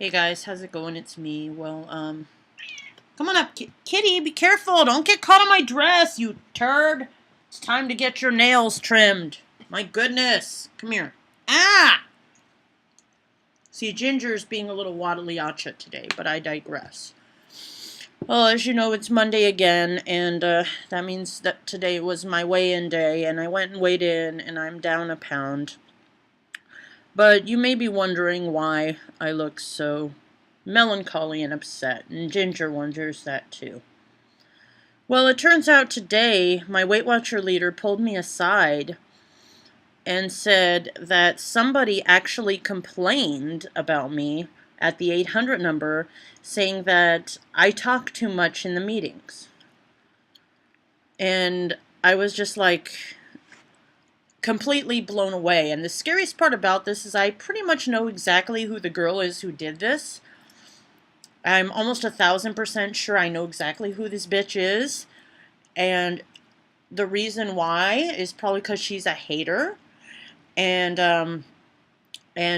Hey guys, how's it going? It's me. Well, come on up, Kitty. Be careful. Don't get caught on my dress, you turd. It's time to get your nails trimmed. My goodness. Come here. Ah! See, Ginger's being a little waddly-acha today, but I digress. Well, as you know, it's Monday again, and that means that today was my weigh-in day, and I went and weighed in, and I'm down a pound. But you may be wondering why I look so melancholy and upset, and Ginger wonders that too. Well, it turns out today my Weight Watcher leader pulled me aside and said that somebody actually complained about me at the 800 number, saying that I talk too much in the meetings. And I was just like completely blown away. And the scariest part about this is I pretty much know exactly who the girl is who did this. I'm almost 1,000% sure I know exactly who this bitch is. And the reason why is probably because she's a hater. And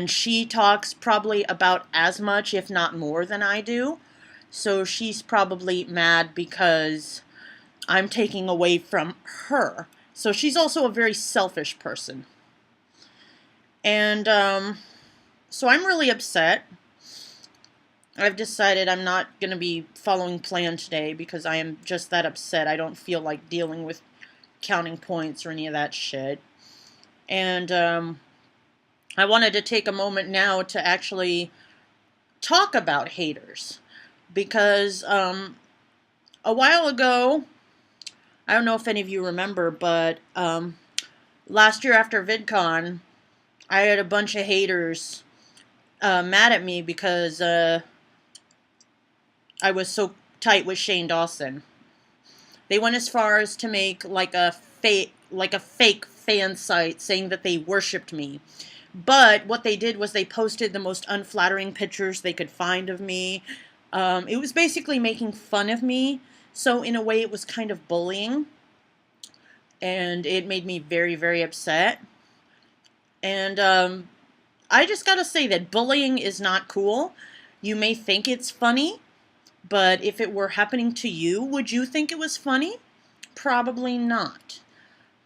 she talks probably about as much, if not more, than I do. So she's probably mad because I'm taking away from her. So she's also a very selfish person. And so I'm really upset. I've decided I'm not going to be following plan today because I am just that upset. I don't feel like dealing with counting points or any of that shit. And I wanted to take a moment now to actually talk about haters. Because a while ago, I don't know if any of you remember, but last year after VidCon, I had a bunch of haters mad at me because I was so tight with Shane Dawson. They went as far as to make like a fake fan site saying that they worshipped me. But what they did was they posted the most unflattering pictures they could find of me. It was basically making fun of me. So in a way it was kind of bullying. And it made me very, very upset. And I just gotta say that bullying is not cool. You may think it's funny, but if it were happening to you, would you think it was funny? Probably not.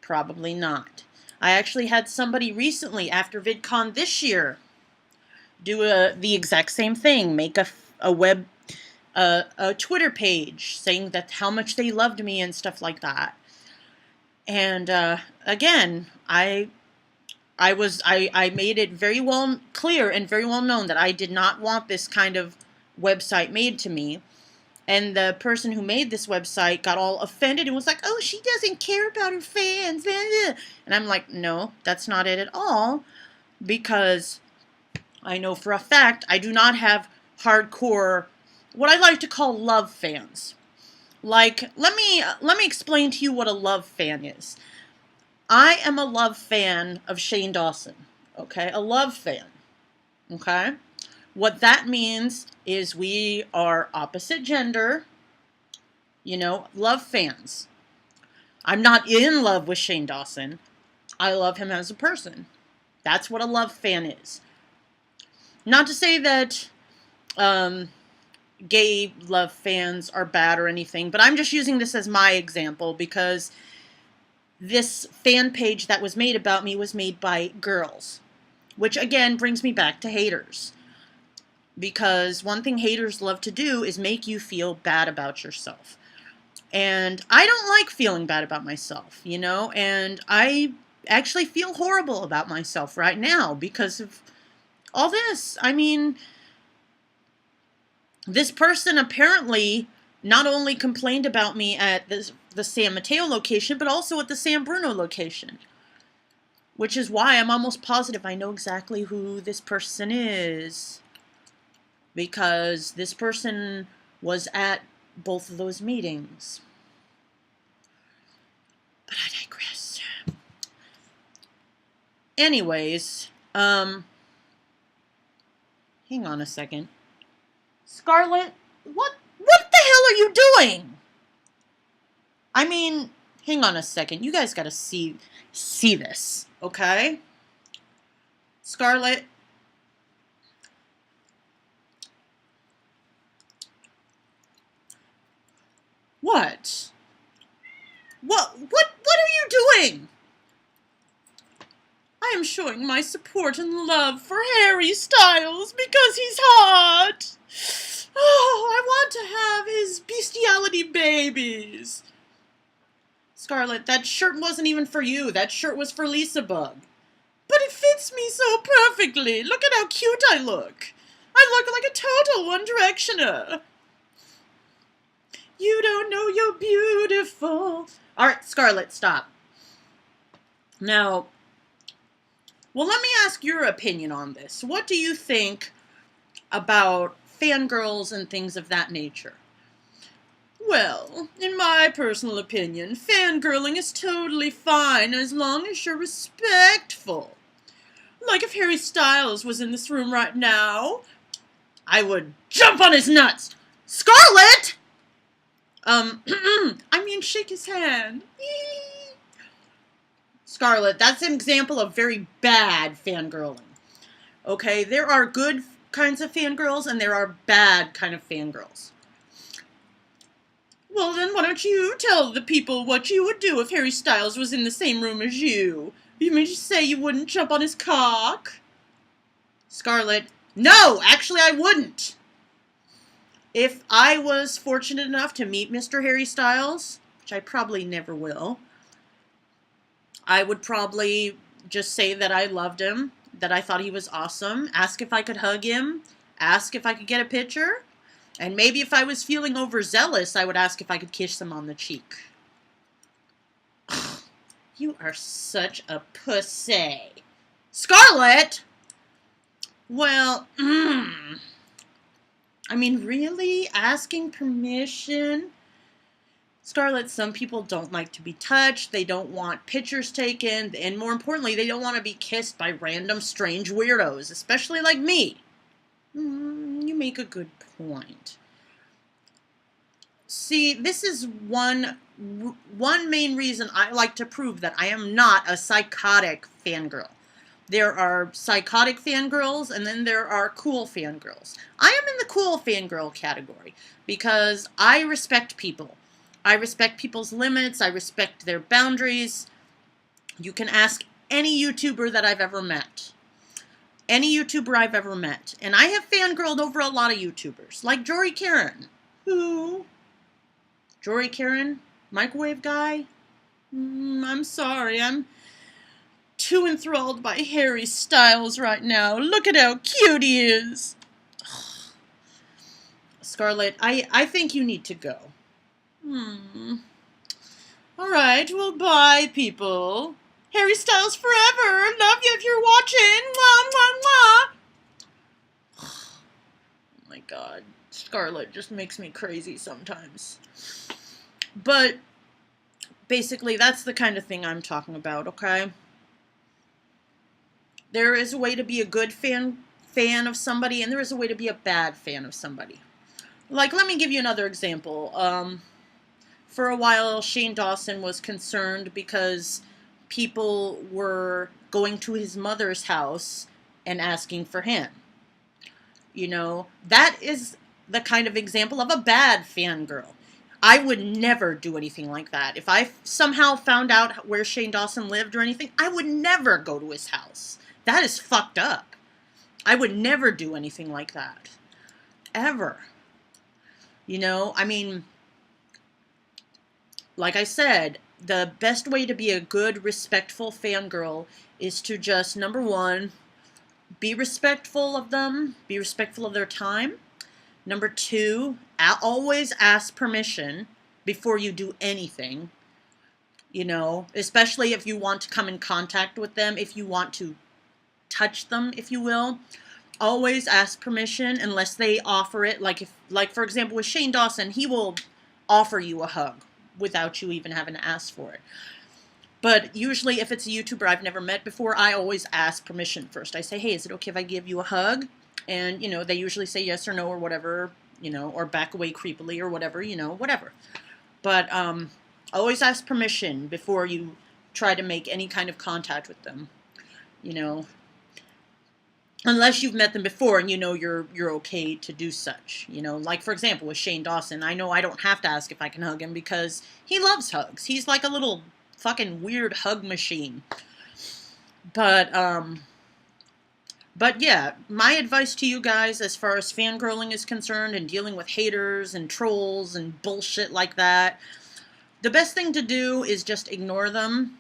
Probably not. I actually had somebody recently, after VidCon this year, do the exact same thing. Make a Twitter page saying that how much they loved me and stuff like that. And again, I made it very well clear and very well known that I did not want this kind of website made to me. And the person who made this website got all offended and was like, oh, she doesn't care about her fans. And I'm like, no, that's not it at all. Because I know for a fact I do not have hardcore, what I like to call love fans. Like, let me explain to you what a love fan is. I am a love fan of Shane Dawson, okay? A love fan, okay? What that means is we are opposite gender, you know, love fans. I'm not in love with Shane Dawson. I love him as a person. That's what a love fan is. Not to say that gay love fans are bad or anything, but I'm just using this as my example because this fan page that was made about me was made by girls, which again brings me back to haters. Because one thing haters love to do is make you feel bad about yourself. And I don't like feeling bad about myself, you know, and I actually feel horrible about myself right now because of all this. I mean, this person apparently not only complained about me at the San Mateo location, but also at the San Bruno location. Which is why I'm almost positive I know exactly who this person is. Because this person was at both of those meetings. But I digress. Anyways, hang on a second. Scarlett, what the hell are you doing? I mean, hang on a second. You guys gotta see this, okay? Scarlett, What? What are you doing? I am showing my support and love for Harry Styles because he's hot. Oh, I want to have his bestiality babies. Scarlett, that shirt wasn't even for you. That shirt was for Lisa Bug. But it fits me so perfectly. Look at how cute I look. I look like a total One Directioner. You don't know you're beautiful. All right, Scarlett, stop. Now, well, let me ask your opinion on this. What do you think about fangirls and things of that nature? Well, in my personal opinion, fangirling is totally fine as long as you're respectful. Like if Harry Styles was in this room right now, I would jump on his nuts. Scarlett! I mean, shake his hand. Scarlett, that's an example of very bad fangirling. Okay, there are good kinds of fangirls and there are bad kind of fangirls. Well, then why don't you tell the people what you would do if Harry Styles was in the same room as you? You mean to say you wouldn't jump on his cock? Scarlett, no, actually I wouldn't. If I was fortunate enough to meet Mr. Harry Styles, which I probably never will, I would probably just say that I loved him, that I thought he was awesome, ask if I could hug him, ask if I could get a picture, and maybe if I was feeling overzealous, I would ask if I could kiss him on the cheek. You are such a pussy. Scarlett! Well, I mean, really? Asking permission? Scarlett, some people don't like to be touched, they don't want pictures taken, and more importantly, they don't want to be kissed by random strange weirdos, especially like me. You make a good point. See, this is one main reason I like to prove that I am not a psychotic fangirl. There are psychotic fangirls, and then there are cool fangirls. I am in the cool fangirl category because I respect people. I respect people's limits. I respect their boundaries. You can ask any YouTuber that I've ever met. Any YouTuber I've ever met. And I have fangirled over a lot of YouTubers. Like Jory Karen. Who? Jory Karen? Microwave guy? I'm sorry. I'm too enthralled by Harry Styles right now. Look at how cute he is. Scarlett, I think you need to go. Alright, well, bye, people. Harry Styles forever. Love you if you're watching. Mwah, mwah, mwah. Oh my god. Scarlett just makes me crazy sometimes. But basically, that's the kind of thing I'm talking about, okay? There is a way to be a good fan of somebody, and there is a way to be a bad fan of somebody. Like, let me give you another example. For a while, Shane Dawson was concerned because people were going to his mother's house and asking for him. You know, that is the kind of example of a bad fangirl. I would never do anything like that. If I somehow found out where Shane Dawson lived or anything, I would never go to his house. That is fucked up. I would never do anything like that. Ever. You know, I mean, like I said, the best way to be a good, respectful fangirl is to just, number one, be respectful of them, be respectful of their time. Number two, always ask permission before you do anything, you know, especially if you want to come in contact with them, if you want to touch them, if you will. Always ask permission unless they offer it. Like, for example, with Shane Dawson, he will offer you a hug without you even having to ask for it. But usually if it's a YouTuber I've never met before, I always ask permission first. I say, hey, is it okay if I give you a hug? And, you know, they usually say yes or no or whatever, you know, or back away creepily or whatever, you know, whatever. But always ask permission before you try to make any kind of contact with them, you know. unless you've met them before and you know you're okay to do such. You know, like for example with Shane Dawson, I know I don't have to ask if I can hug him because he loves hugs. He's like a little fucking weird hug machine. But yeah, my advice to you guys as far as fangirling is concerned and dealing with haters and trolls and bullshit like that, the best thing to do is just ignore them.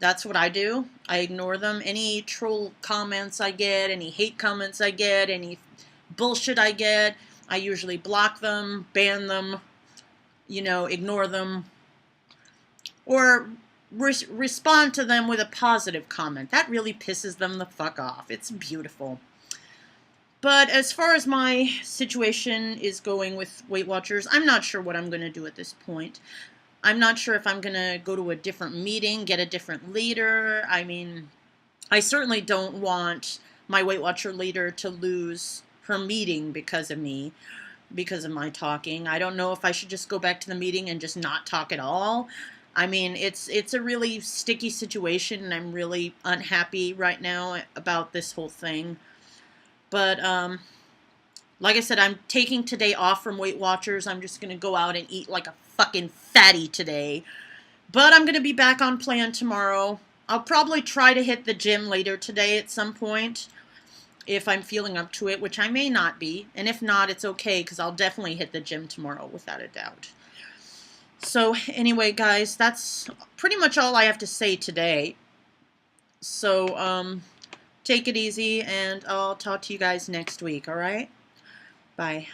That's what I do. I ignore them. Any troll comments I get, any hate comments I get, any bullshit I get, I usually block them, ban them, you know, ignore them, or respond to them with a positive comment. That really pisses them the fuck off. It's beautiful. But as far as my situation is going with Weight Watchers, I'm not sure what I'm going to do at this point. I'm not sure if I'm going to go to a different meeting, get a different leader. I mean, I certainly don't want my Weight Watcher leader to lose her meeting because of me, because of my talking. I don't know if I should just go back to the meeting and just not talk at all. I mean, it's a really sticky situation, and I'm really unhappy right now about this whole thing. But like I said, I'm taking today off from Weight Watchers. I'm just going to go out and eat like a fucking fatty today. But I'm going to be back on plan tomorrow. I'll probably try to hit the gym later today at some point if I'm feeling up to it, which I may not be. And if not, it's okay because I'll definitely hit the gym tomorrow without a doubt. So anyway, guys, that's pretty much all I have to say today. So take it easy, and I'll talk to you guys next week, all right? Bye.